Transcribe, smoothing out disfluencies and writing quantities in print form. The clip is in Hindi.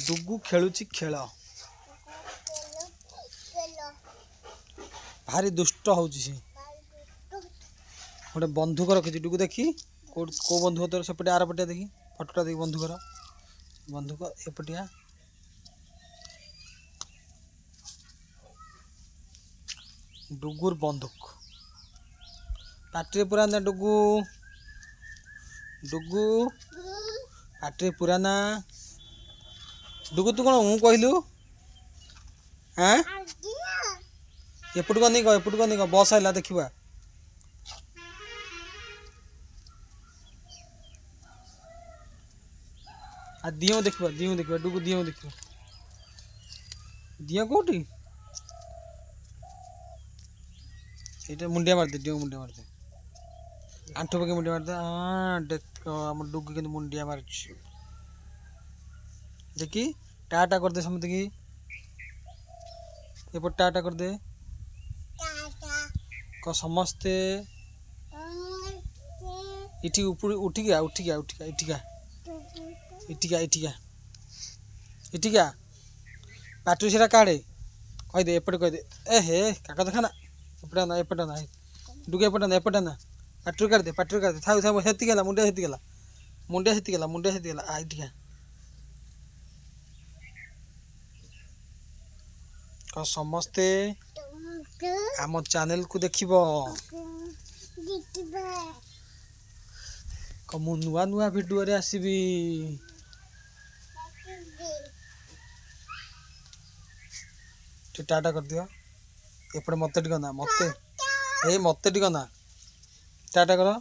डुगु खेलुची खेल भारी दुष्ट होची से गोटे बंधुक रखी डुगु देखी को बंधुक तोर सेपटे आर पटिया देखी फटोटा देखी बंधुकर बंधुक एपटिया डुगुर बंधुक पाटे पुराना डुगु डुगु पाटे पुराना डुगु तू कौन हूँ कहलु हाँ एपट को नहीं कह बस आइला देखा आ दियो देखा डुगु दियो देखा दियो कौटी ये मुंडिया मारदे डिओ मुंडिया मारदे आंठू पके मुंडिया मारदे हाँ देख आम डुगु के मुंडिया मार देखी टाटा कर दे समझ की एपट टाटा कर दे क समस्ते इठी ऊपर उठिका उठिका उठिका इठिका इठिका इठिका इठिका पाटू से काढ़े कहीदे एपटे कहीदे ए हे काका देखा ना एपटा ना डुगे एपटा ना पाटू काढ़ दे था था हेती गला मुंडिया हेती गला आ इठिका क समस्ते आम चैनल को देखिबो मु नुआ नुआ भिडियो रे आसीबी टाटा कर दियो एपटे मते टिक ना मते ए मते टिक ना टाटा करो।